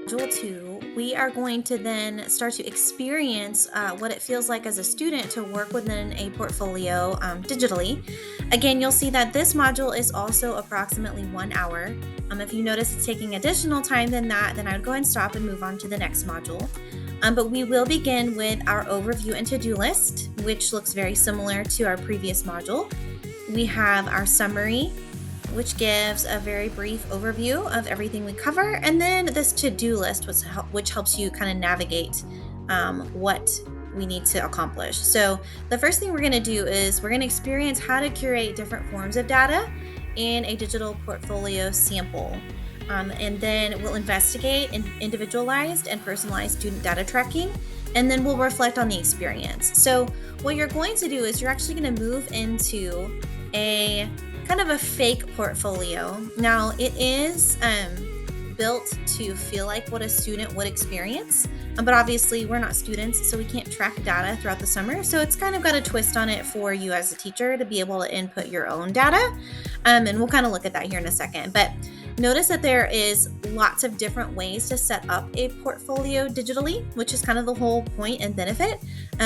Module 2, we are going to then start to experience what it feels like as a student to work within a portfolio digitally. Again, you'll see that this module is also approximately 1 hour. If you notice it's taking additional time than that, then I would go ahead and stop and move on to the next module. But we will begin with our overview and to-do list, which looks very similar to our previous module. We have our summary, which gives a very brief overview of everything we cover, and then this to-do list, which helps you kind of navigate what we need to accomplish. So the first thing we're going to do is we're going to experience how to curate different forms of data in a digital portfolio sample. And then we'll investigate individualized and personalized student data tracking, and then we'll reflect on the experience. So what you're going to do is you're actually going to move into a kind of a fake portfolio. Now, it is built to feel like what a student would experience, but obviously we're not students, so we can't track data throughout the summer. So it's kind of got a twist on it for you as a teacher to be able to input your own data. And we'll kind of look at that here in a second. But notice that there is lots of different ways to set up a portfolio digitally, which is kind of the whole point and benefit.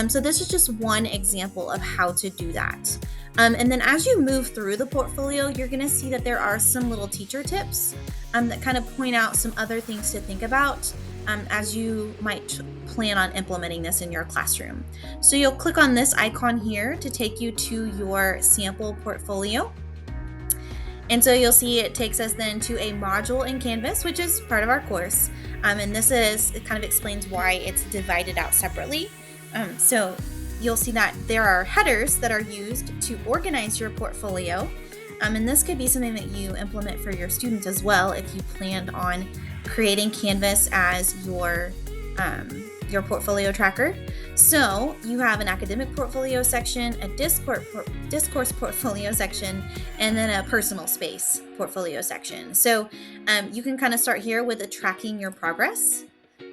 So this is just one example of how to do that. And then as you move through the portfolio, you're going to see that there are some little teacher tips that kind of point out some other things to think about as you might plan on implementing this in your classroom. So you'll click on this icon here to take you to your sample portfolio. And so you'll see it takes us then to a module in Canvas, which is part of our course. And it kind of explains why it's divided out separately. So you'll see that there are headers that are used to organize your portfolio. And this could be something that you implement for your students as well if you planned on creating Canvas as your portfolio tracker. So you have an academic portfolio section, a discourse portfolio section, and then a personal space portfolio section. So you can kind of start here with tracking your progress,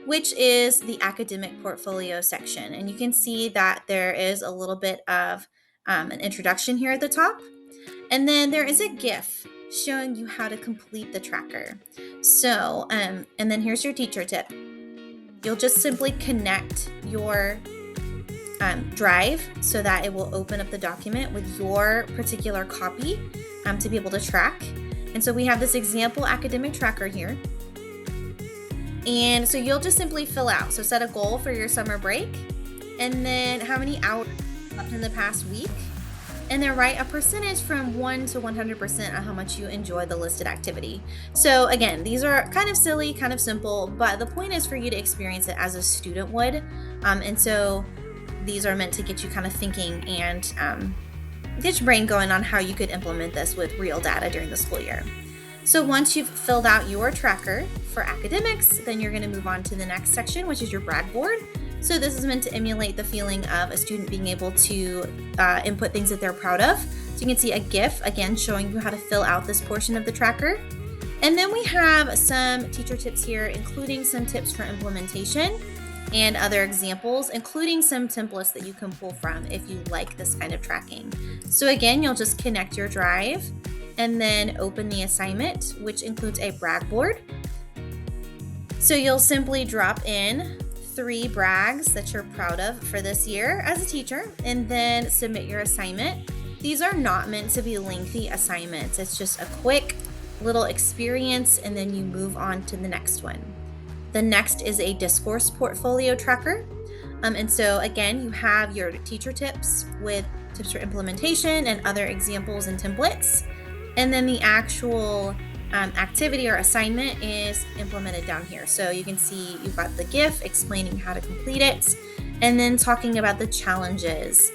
which is the academic portfolio section. And you can see that there is a little bit of an introduction here at the top. And then there is a GIF showing you how to complete the tracker. So, and then here's your teacher tip. You'll just simply connect your drive so that it will open up the document with your particular copy to be able to track. And so we have this example academic tracker here. And so you'll just simply fill out. So set a goal for your summer break, and then how many hours left in the past week, and then write a percentage from 1 to 100% on how much you enjoy the listed activity. So again, these are kind of silly, kind of simple, but the point is for you to experience it as a student would. And so these are meant to get you kind of thinking and get your brain going on how you could implement this with real data during the school year. So once you've filled out your tracker for academics, then you're going to move on to the next section, which is your brag board. So this is meant to emulate the feeling of a student being able to input things that they're proud of. So you can see a GIF, again, showing you how to fill out this portion of the tracker. And then we have some teacher tips here, including some tips for implementation and other examples, including some templates that you can pull from if you like this kind of tracking. So again, you'll just connect your drive and then open the assignment, which includes a brag board. So you'll simply drop in 3 brags that you're proud of for this year as a teacher, and then submit your assignment. These are not meant to be lengthy assignments. It's just a quick little experience, and then you move on to the next one. The next is a discourse portfolio tracker. And so again, you have your teacher tips with tips for implementation and other examples and templates. And then the actual activity or assignment is implemented down here. So you can see you've got the GIF explaining how to complete it, and then talking about the challenges.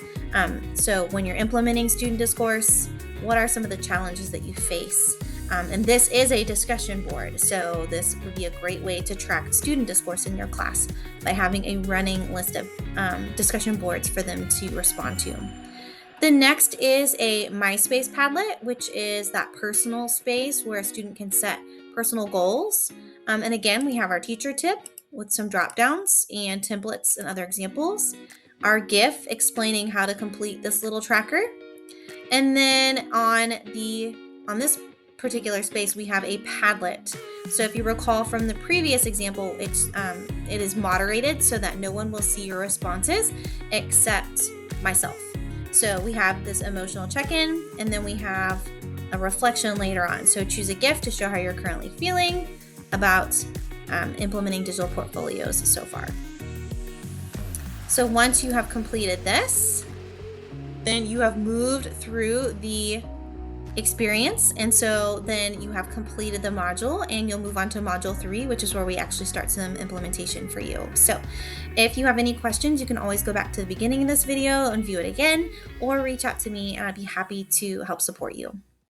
So when you're implementing student discourse, what are some of the challenges that you face? And this is a discussion board, so this would be a great way to track student discourse in your class by having a running list of discussion boards for them to respond to. The next is a MySpace Padlet, which is that personal space where a student can set personal goals. And again, we have our teacher tip with some drop downs and templates and other examples. Our GIF explaining how to complete this little tracker. And then on this particular space, we have a Padlet. So if you recall from the previous example, it is moderated so that no one will see your responses except myself. So we have this emotional check-in, and then we have a reflection later on. So choose a gift to show how you're currently feeling about implementing digital portfolios so far. So once you have completed this, then you have moved through the experience, and so then you have completed the module, and you'll move on to module 3, which is where we actually start some implementation for you. So if you have any questions, you can always go back to the beginning of this video and view it again, or reach out to me and I'd be happy to help support you.